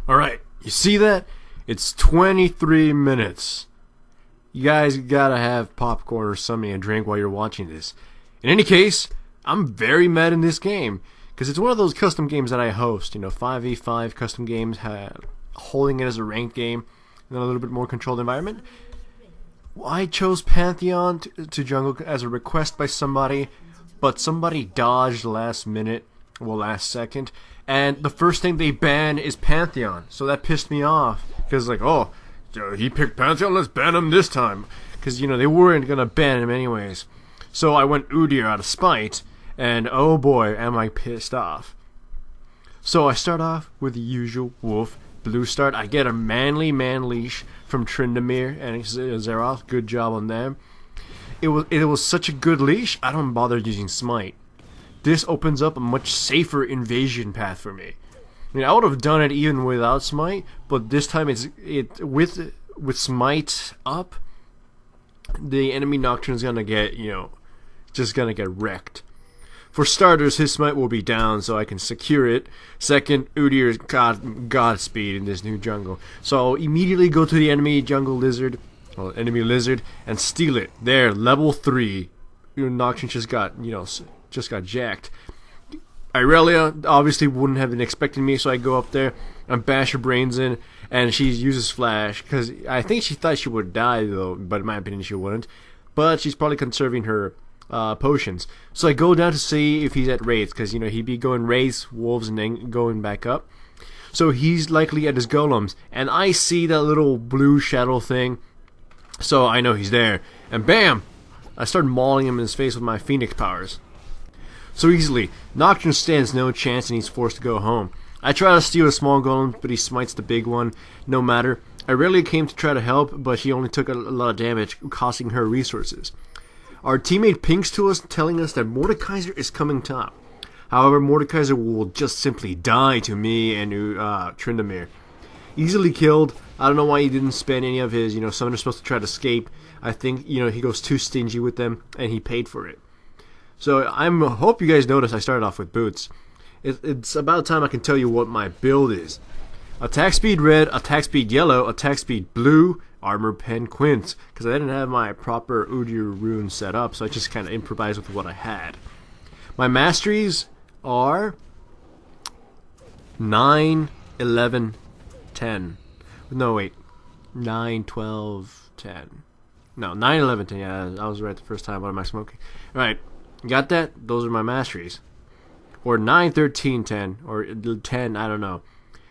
Alright, you see that? It's 23 minutes. You guys gotta have popcorn or something to drink while you're watching this. In any case, I'm very mad in this game, because it's one of those custom games that I host, 5v5 custom games, holding it as a ranked game in a little bit more controlled environment. I chose Pantheon to jungle as a request by somebody, but somebody dodged last second, and the first thing they ban is Pantheon, so that pissed me off, because oh, he picked Pantheon, let's ban him this time, because they weren't gonna ban him anyways. So I went Udyr out of spite, and oh boy, am I pissed off. So I start off with the usual wolf blue start. I get a manly man leash from Tryndamere and Zeroth. Good job on them. It was such a good leash, I don't bother using smite. This opens up a much safer invasion path for me. I would have done it even without smite, but this time with smite up, the enemy Nocturne's gonna get just gonna get wrecked. For starters, his smite will be down, so I can secure it. Second, Udyr's Godspeed in this new jungle. So I'll immediately go to the enemy lizard, and steal it. There, level 3. Nocturne just got jacked. Irelia obviously wouldn't have been expecting me, so I go up there and bash her brains in, and she uses flash, because I think she thought she would die though, but in my opinion she wouldn't. But she's probably conserving her potions. So I go down to see if he's at raids, because he'd be going raids, wolves, and then going back up. So he's likely at his golems, and I see that little blue shadow thing, so I know he's there, and bam! I start mauling him in his face with my phoenix powers. So easily, Nocturne stands no chance and he's forced to go home. I try to steal a small golem, but he smites the big one. No matter. I rarely came to try to help, but she only took a lot of damage, costing her resources. Our teammate pings to us, telling us that Mordekaiser is coming top. However, Mordekaiser will just simply die to me and Tryndamere. Easily killed. I don't know why he didn't spend any of his, someone is supposed to try to escape. I think, he goes too stingy with them, and he paid for it. So I hope you guys noticed I started off with boots. It's about time I can tell you what my build is. Attack speed red, attack speed yellow, attack speed blue, armor pen quints. Because I didn't have my proper Udyr rune set up, so I just kind of improvised with what I had. My masteries are 9, 11, 10. No, wait. 9, 12, 10. No, 9, 11, 10. Yeah, I was right the first time. What am I smoking? Alright. Got that? Those are my masteries. Or 9, 13, 10. Or 10, I don't know.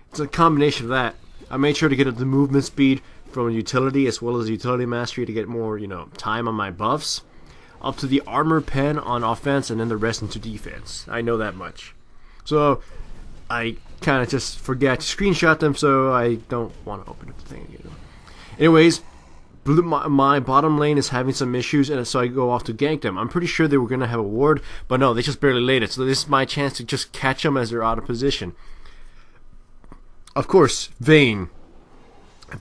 It's a combination of that. I made sure to get the movement speed from utility as well as utility mastery to get more, time on my buffs. Up to the armor pen on offense and then the rest into defense. I know that much. So, I kind of just forget to screenshot them so I don't want to open up the thing. Anyways, my bottom lane is having some issues, and so I go off to gank them. I'm pretty sure they were going to have a ward, but no, they just barely laid it. So this is my chance to just catch them as they're out of position. Of course, Vayne.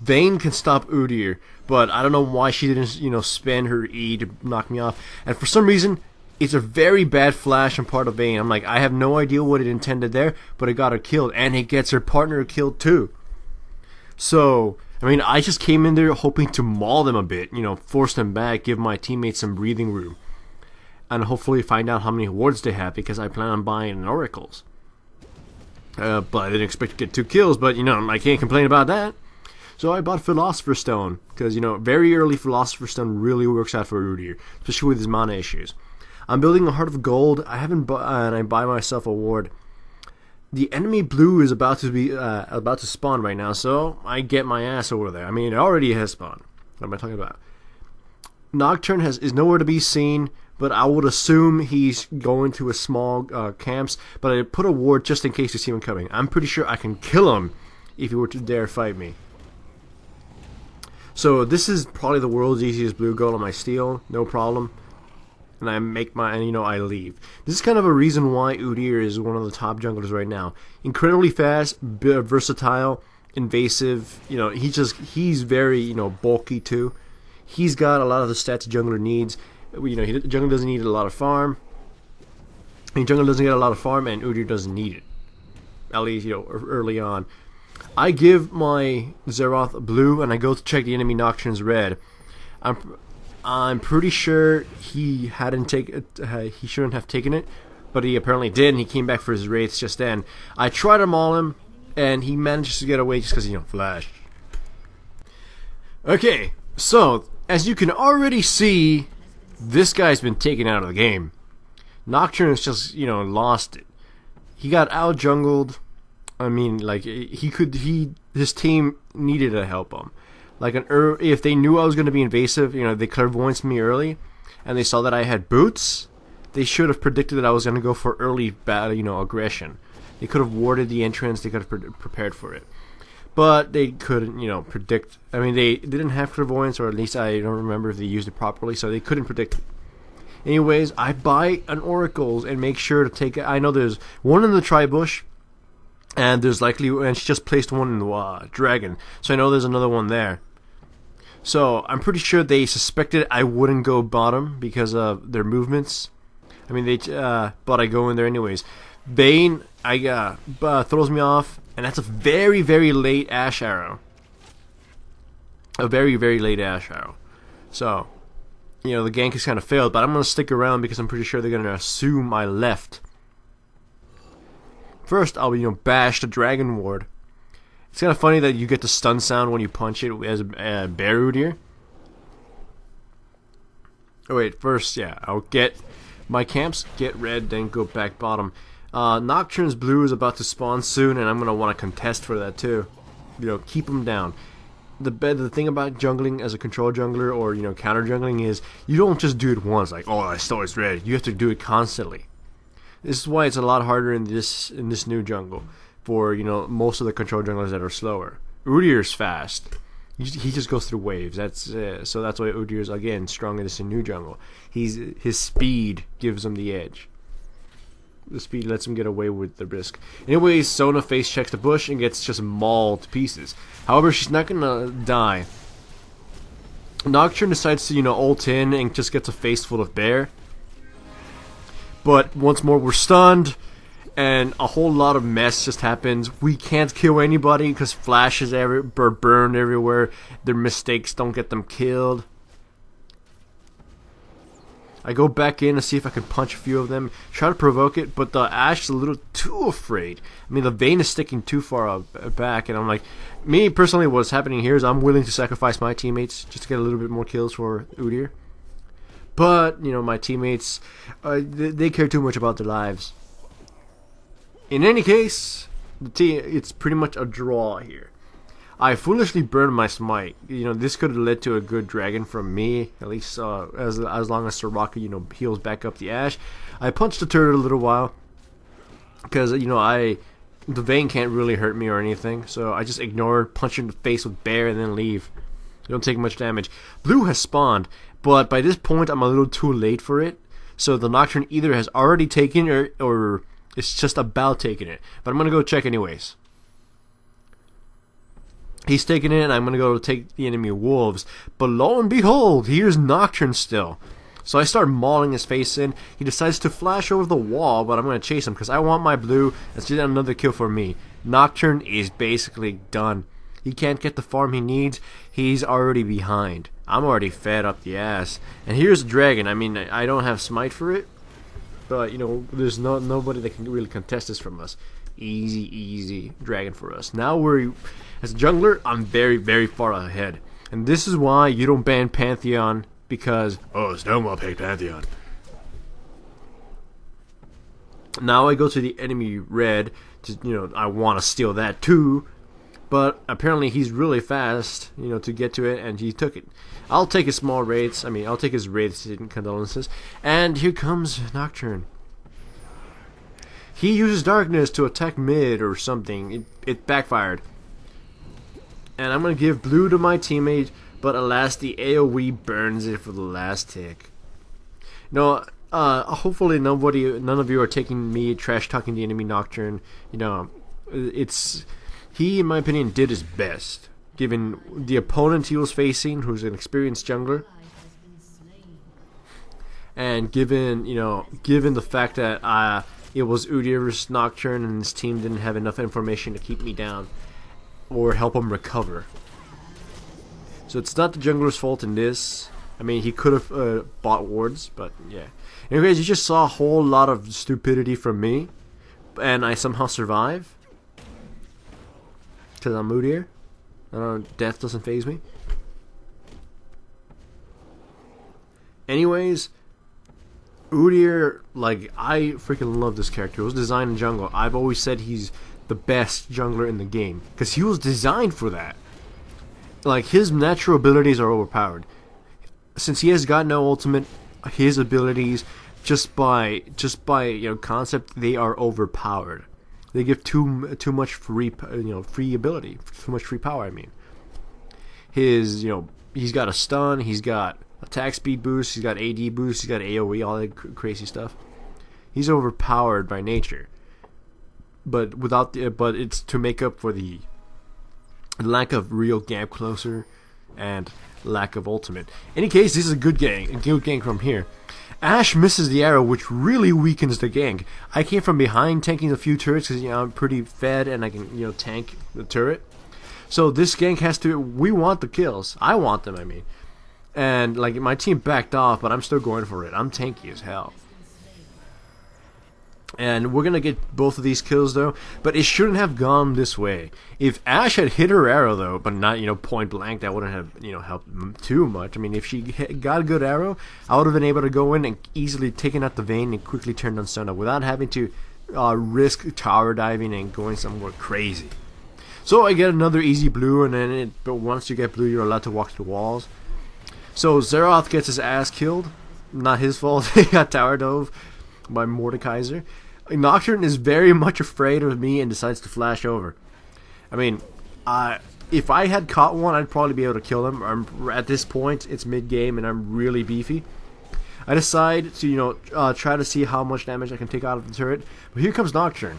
Vayne can stop Udyr, but I don't know why she didn't, spend her E to knock me off. And for some reason, it's a very bad flash on part of Vayne. I'm like, I have no idea what it intended there, but it got her killed, and it gets her partner killed too. So, I just came in there hoping to maul them a bit, force them back, give my teammates some breathing room, and hopefully find out how many wards they have, because I plan on buying oracles. But I didn't expect to get 2 kills, but, I can't complain about that. So I bought Philosopher's Stone, because, very early Philosopher's Stone really works out for Udyr, especially with his mana issues. I'm building a Heart of Gold. And I buy myself a ward. The enemy blue is about to spawn right now, so I get my ass over there. It already has spawned. What am I talking about? Nocturne is nowhere to be seen, but I would assume he's going to a small camps, but I put a ward just in case you see him coming. I'm pretty sure I can kill him if he were to dare fight me. So this is probably the world's easiest blue golem I steal, no problem. And I make I leave. This is kind of a reason why Udyr is one of the top junglers right now. Incredibly fast, versatile, invasive. He's very, bulky too. He's got a lot of the stats a jungler needs. Jungler doesn't need a lot of farm. Jungle doesn't get a lot of farm, and Udyr doesn't need it. At least, early on. I give my Zeroth blue, and I go to check the enemy Nocturne's red. I'm pretty sure he hadn't he shouldn't have taken it, but he apparently did, and he came back for his wraiths just then. I try to maul him, and he manages to get away just because, Flash. Okay, so, as you can already see, this guy's been taken out of the game. Nocturne has just, lost it. He got out-jungled. I mean, like, his team needed to help him. Like, if they knew I was going to be invasive, they clairvoyanced me early, and they saw that I had boots, they should have predicted that I was going to go for early battle, aggression. They could have warded the entrance, they could have prepared for it. But they couldn't, predict. I mean, they didn't have clairvoyance, or at least I don't remember if they used it properly, so they couldn't predict it. Anyways, I buy an Oracle's and make sure to take it. I know there's one in the Tribush, and there's and she just placed one in the Dragon, so I know there's another one there. So I'm pretty sure they suspected I wouldn't go bottom because of their movements. I mean, but I go in there anyways. Bane, throws me off, and that's a very, very late Ash Arrow. A very, very late Ash Arrow. So, the gank has kind of failed, but I'm going to stick around because I'm pretty sure they're going to assume I left. First, I'll, bash the Dragon Ward. It's kind of funny that you get the stun sound when you punch it as a Bear Udyr. Oh wait, first, I'll get my camps, get red, then go back bottom. Nocturne's blue is about to spawn soon, and I'm going to want to contest for that too. Keep him down. The thing about jungling as a control jungler or, counter jungling is you don't just do it once, like, oh, I stole his red. You have to do it constantly. This is why it's a lot harder in this new jungle for, most of the control junglers that are slower. Udyr's fast. He just goes through waves. So that's why Udyr's, again, strong in this new jungle. His speed gives him the edge. The speed lets him get away with the risk. Anyways, Sona face checks the bush and gets just mauled to pieces. However, she's not gonna die. Nocturne decides to, ult in and just gets a face full of bear. But once more, we're stunned, and a whole lot of mess just happens. We can't kill anybody because flashes burned everywhere. Their mistakes don't get them killed. I go back in to see if I can punch a few of them, try to provoke it, but the Ashe is a little too afraid. I mean, the Vayne is sticking too far back, and I'm like, me personally, what's happening here is I'm willing to sacrifice my teammates just to get a little bit more kills for Udyr. But, my teammates, they care too much about their lives. In any case, it's pretty much a draw here. I foolishly burned my smite. This could have led to a good dragon from me, at least as long as Soraka, heals back up the Ashe. I punched the turret a little while, because, the Vayne can't really hurt me or anything, so I just ignored, punch in the face with bear, and then leave. You don't take much damage. Blue has spawned, but by this point I'm a little too late for it, so the Nocturne either has already taken it or it's just about taking it. But I'm going to go check anyways. He's taking it, and I'm going to go take the enemy wolves. But lo and behold, here's Nocturne still. So I start mauling his face in. He decides to flash over the wall, but I'm going to chase him because I want my blue. That's just another kill for me. Nocturne is basically done. He can't get the farm he needs. He's already behind. I'm already fed up the ass. And here's a dragon. I mean, I don't have smite for it, but there's nobody that can really contest this from us. Easy dragon for us. Now as a jungler, I'm very, very far ahead. And this is why you don't ban Pantheon, because it's no more pick Pantheon. Now I go to the enemy red to, I want to steal that too. But apparently he's really fast, to get to it, and he took it. I'll take his small wraiths. I'll take his wraiths in condolences. And here comes Nocturne. He uses darkness to attack mid or something. It backfired. And I'm going to give blue to my teammate, but alas, the AoE burns it for the last tick. Hopefully none of you are taking me trash talking the enemy Nocturne. He, in my opinion, did his best, given the opponent he was facing, who's an experienced jungler, and given the fact that it was Udyr's Nocturne and his team didn't have enough information to keep me down. or help him recover. So it's not the jungler's fault in this. I mean, he could have bought wards, but yeah. Anyways, you just saw a whole lot of stupidity from me, and I somehow survive because I'm Udyr. I don't know, death doesn't faze me. Anyways, Udyr, like, I freaking love this character. He was designed in jungle. I've always said he's the best jungler in the game because he was designed for that. Like, his natural abilities are overpowered. Since he has got no ultimate, his abilities, just by concept, they are overpowered. They give too much free ability, too much free power. I mean, he's got a stun, he's got attack speed boost, he's got AD boost, he's got AOE, all that crazy stuff. He's overpowered by nature, but it's to make up for the lack of real gap closer and lack of ultimate. In any case, this is a good gank from here. Ashe misses the arrow, which really weakens the gank. I came from behind tanking a few turrets because I'm pretty fed and I can tank the turret. So this gank has to. We want the kills. I want them. I mean, and like my team backed off, but I'm still going for it. I'm tanky as hell. And we're gonna get both of these kills though, but it shouldn't have gone this way. If Ashe had hit her arrow though, but not point blank, that wouldn't have helped too much. I mean, if she got a good arrow, I would have been able to go in and easily taken out the Vayne and quickly turned on Sona without having to risk tower diving and going somewhere crazy. So I get another easy blue, and then but once you get blue, you're allowed to walk through walls. So Xerath gets his ass killed. Not his fault. He got tower dove by Mordekaiser. Nocturne is very much afraid of me and decides to flash over. I mean, if I had caught one, I'd probably be able to kill him. At this point, it's mid-game and I'm really beefy. I decide to, try to see how much damage I can take out of the turret. But here comes Nocturne.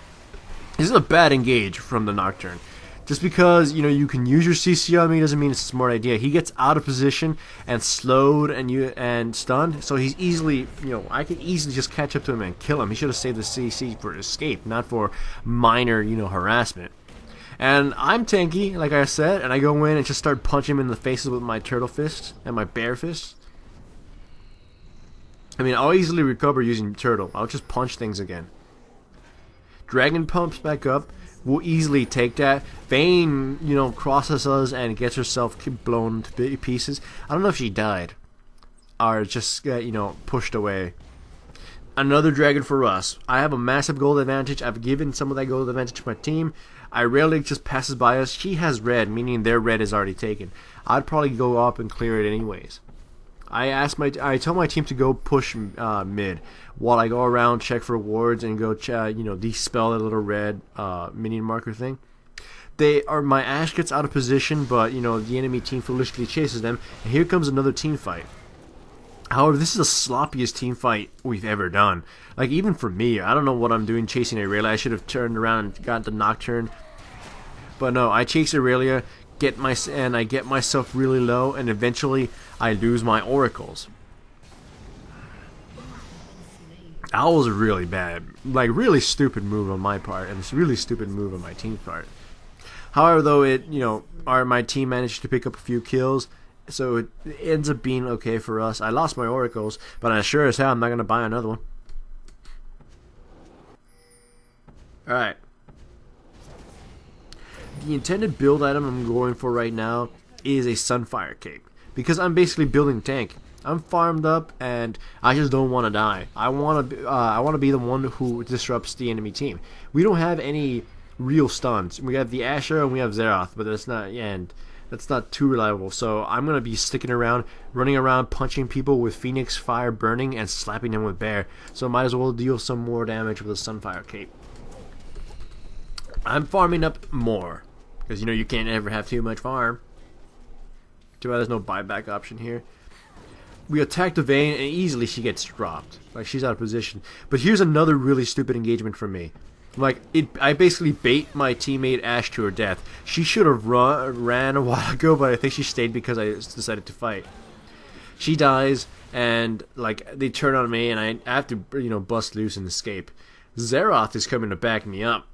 This is a bad engage from the Nocturne. Just because, you can use your CC on me doesn't mean it's a smart idea. He gets out of position and slowed and stunned, so he's easily, I can easily just catch up to him and kill him. He should have saved the CC for escape, not for minor, harassment. And I'm tanky, like I said, and I go in and just start punching him in the faces with my turtle fists and my bear fists. I mean, I'll easily recover using turtle. I'll just punch things again. Dragon pumps back up. We'll easily take that. Vayne, crosses us and gets herself blown to pieces. I don't know if she died or just pushed away. Another dragon for us. I have a massive gold advantage. I've given some of that gold advantage to my team. Irelia just passes by us. She has red, meaning their red is already taken. I'd probably go up and clear it anyways. I tell my team to go push mid while I go around, check for wards, and go dispel that little red minion marker thing. My Ashe gets out of position, but the enemy team foolishly chases them, and here comes another team fight. However, this is the sloppiest team fight we've ever done. Like, even for me, I don't know what I'm doing chasing Irelia. I should have turned around and got the Nocturne, but no, I chase Irelia, I get myself really low, and eventually I lose my oracles. That was a really bad, really stupid move on my part, and it's a really stupid move on my team's part. However, though my team managed to pick up a few kills, so it ends up being okay for us. I lost my oracles, but I sure as hell I'm not gonna buy another one. All right. The intended build item I'm going for right now is a Sunfire Cape, because I'm basically building tank. I'm farmed up and I just don't want to die. I want to be the one who disrupts the enemy team. We don't have any real stuns. We have the Asher and we have Xerath, but that's not too reliable. So I'm gonna be sticking around, running around, punching people with Phoenix Fire burning and slapping them with Bear. So might as well deal some more damage with a Sunfire Cape. I'm farming up more because you can't ever have too much farm. Too bad there's no buyback option here. We attack the Vayne and easily she gets dropped. Like, she's out of position. But here's another really stupid engagement from me. I basically bait my teammate Ashe to her death. She should have ran a while ago, but I think she stayed because I decided to fight. She dies, and they turn on me, and I have to bust loose and escape. Xerath is coming to back me up.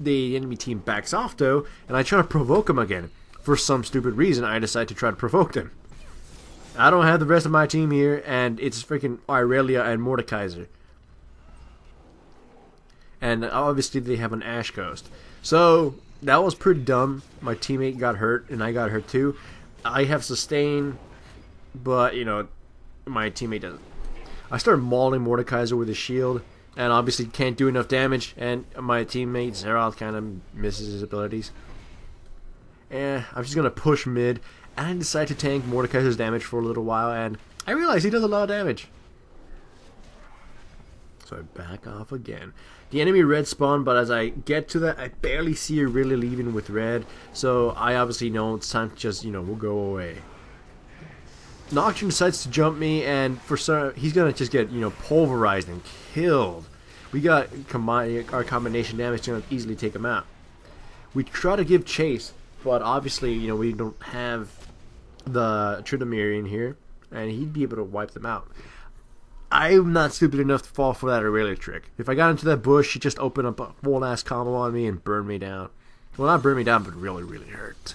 the enemy team backs off though, and I try to provoke them again. For some stupid reason, I decide to try to provoke them. I don't have the rest of my team here, and it's freaking Irelia and Mordekaiser. And obviously they have an Ash Ghost. So that was pretty dumb. My teammate got hurt, and I got hurt too. I have sustain, but you know, my teammate doesn't. I started mauling Mordekaiser with his shield, and obviously can't do enough damage, and my teammate Zeroth kind of misses his abilities. And I'm just gonna push mid, and I decide to tank Mordekaiser's damage for a little while, and I realize he does a lot of damage. So I back off again. The enemy red spawn, but as I get to that, I barely see her really leaving with red, so I obviously know it's time to just, you know, we'll go away. Nocturne decides to jump me, and for some, he's gonna just get, you know, pulverized and killed. We got our combination damage to easily take him out. We try to give chase, but obviously, you know, we don't have the Tryndamere in here, and he'd be able to wipe them out. I'm not stupid enough to fall for that Aurelia trick. If I got into that bush, she just opened up a full ass combo on me and burned me down. Well, not burn me down, but really, really hurt.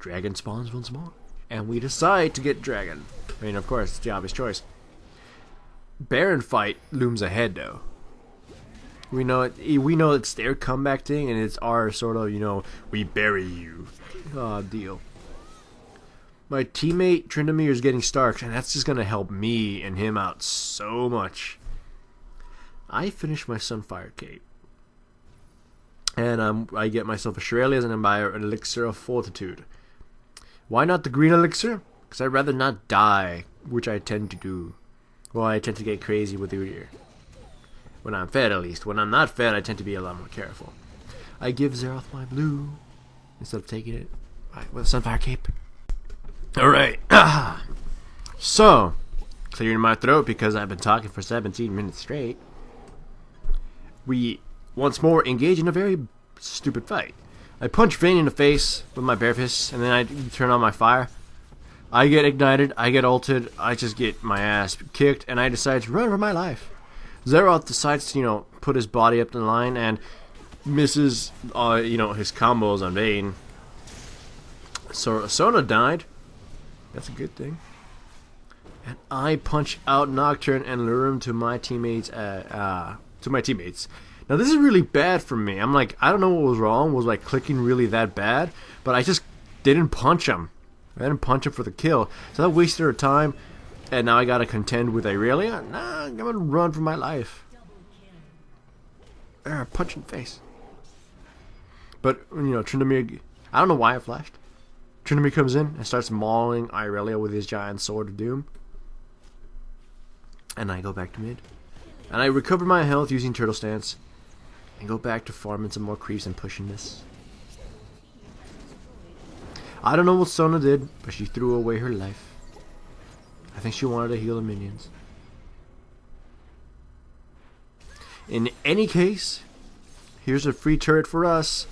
Dragon spawns once more, and we decide to get Dragon. I mean, of course, it's the obvious choice. Baron fight looms ahead, though. We know it's their comeback thing, and it's our sort of, you know, we bury you deal. My teammate Tryndamere is getting Starks, and that's just gonna help me and him out so much. I finish my Sunfire Cape, and I get myself a Shurelya's and I buy an Elixir of Fortitude. Why not the green elixir? Because I'd rather not die, which I tend to do. Well, I tend to get crazy with Udyr. When I'm fed, at least. When I'm not fed, I tend to be a lot more careful. I give Zeroth my blue instead of taking it. Right, with a Sunfire Cape. Alright. So, clearing my throat because I've been talking for 17 minutes straight. We, once more, engage in a very stupid fight. I punch Vayne in the face with my bare fist, and then I turn on my fire. I get ignited, I get ulted, I just get my ass kicked, and I decide to run for my life. Zeroth decides to, you know, put his body up the line and misses, you know, his combos on Vayne. So Sona died. That's a good thing. And I punch out Nocturne and lure him to my teammates. Now this is really bad for me. I'm like, I don't know what was wrong. Was like clicking really that bad? But I just didn't punch him. I didn't punch him for the kill. So that wasted her time. And now I gotta contend with Aurelia? Nah, I'm gonna run for my life. Punch in the face. But, you know, Tryndamere, I don't know why I flashed. Tryndamere comes in and starts mauling Aurelia with his giant sword of doom. And I go back to mid. And I recover my health using Turtle Stance. And go back to farming some more creeps and pushing this. I don't know what Sona did, but she threw away her life. I think she wanted to heal the minions. In any case, here's a free turret for us.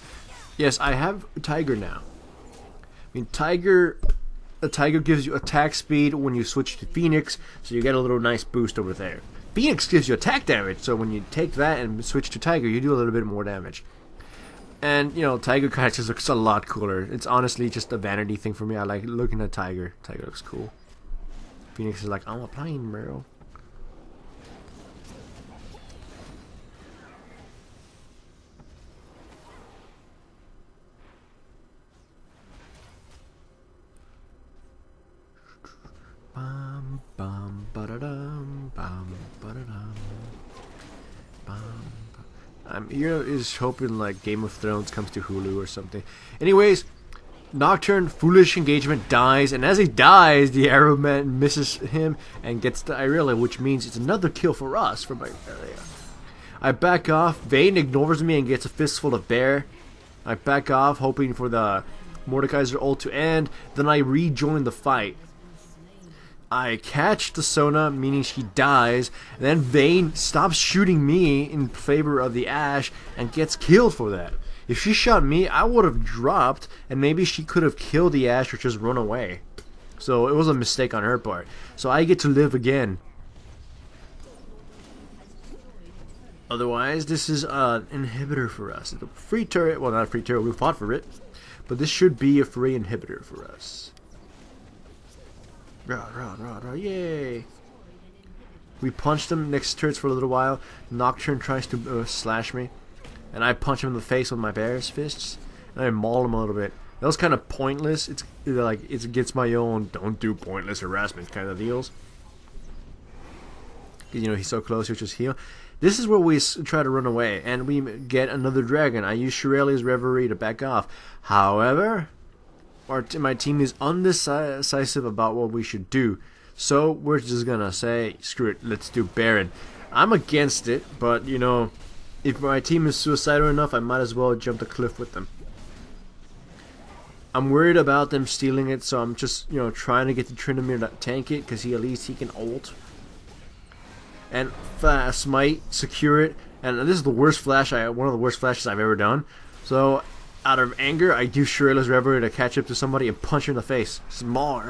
Yes, I have Tiger now. I mean, a Tiger gives you attack speed when you switch to Phoenix, so you get a little nice boost over there. Phoenix gives you attack damage, so when you take that and switch to Tiger, you do a little bit more damage. And, you know, Tiger kind of just looks a lot cooler. It's honestly just a vanity thing for me. I like looking at Tiger. Tiger looks cool. Phoenix is like, I'm applying, bro. Bum bum ba-da-dum, bum ba-da-dum, bum. I'm here is hoping like Game of Thrones comes to Hulu or something. Anyways, Nocturne, foolish engagement, dies, and as he dies, the arrow man misses him and gets the Aurelia, which means it's another kill for us from Aurelia. I back off. Vayne ignores me and gets a fistful of bear. I back off, hoping for the Mordekaiser ult to end. Then I rejoin the fight. I catch the Sona, meaning she dies. And then Vayne stops shooting me in favor of the Ashe and gets killed for that. If she shot me, I would have dropped, and maybe she could have killed the Ashe or just run away. So it was a mistake on her part. So I get to live again. Otherwise, this is an inhibitor for us. It's a free turret. Well, not a free turret. We fought for it. But this should be a free inhibitor for us. Rah, rah, rah, rah. Yay! We punched him next turrets for a little while. Nocturne tries to slash me. And I punch him in the face with my bear's fists. And I maul him a little bit. That was kind of pointless. It's like it's against my own don't do pointless harassment kind of deals. You know, he's so close, he'll just heal. This is where we try to run away, and we get another dragon. I use Shirley's Reverie to back off. However, my team is undecisive about what we should do. So we're just gonna say, screw it, let's do Baron. I'm against it, but you know, if my team is suicidal enough, I might as well jump the cliff with them. I'm worried about them stealing it, so I'm just, you know, trying to get the Tryndamere to tank it, because at least he can ult. And Smite, secure it. And this is the worst flash, one of the worst flashes I've ever done. So, out of anger, I do Shirley's Reverie to catch up to somebody and punch her in the face. Small.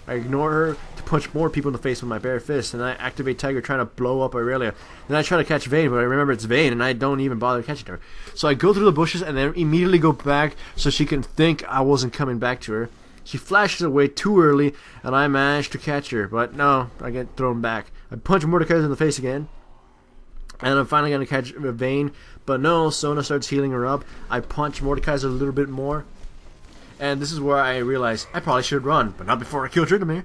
I ignore her to punch more people in the face with my bare fist, and I activate Tiger trying to blow up Aurelia. Then I try to catch Vayne, but I remember it's Vayne, and I don't even bother catching her. So I go through the bushes and then immediately go back so she can think I wasn't coming back to her. She flashes away too early, and I manage to catch her, but no, I get thrown back. I punch Mordekaiser in the face again, and I'm finally going to catch Vayne, but no, Sona starts healing her up. I punch Mordekaiser a little bit more. And this is where I realize I probably should run, but not before I kill Tryndamere.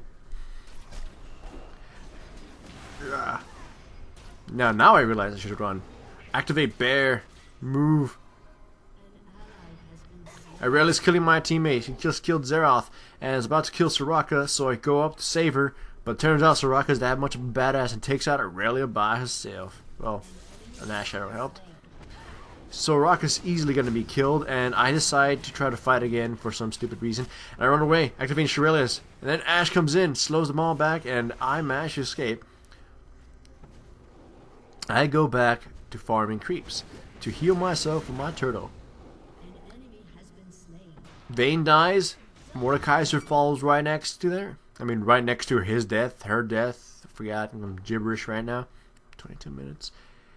Now I realize I should run. Activate Bear. Move. Aurelia's killing my teammate. He just killed Xerath and is about to kill Soraka, so I go up to save her. But it turns out Soraka's that much of a badass and takes out Aurelia by herself. Well, an Ash Arrow helped. Soraka's easily going to be killed, and I decide to try to fight again for some stupid reason. And I run away, activating Shirelius. And then Ash comes in, slows them all back, and I manage to escape. I go back to farming creeps to heal myself from my turtle. Vayne dies. Mordekaiser falls right next to there. I mean, right next to his death, her death. I forgot, I'm gibberish right now. 22 minutes.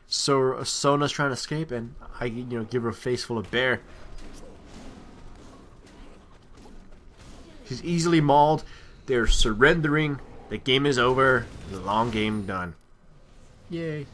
So Sona's trying to escape, and I, you know, give her a face full of bear. She's easily mauled. They're surrendering. The game is over. The long game done. Yay.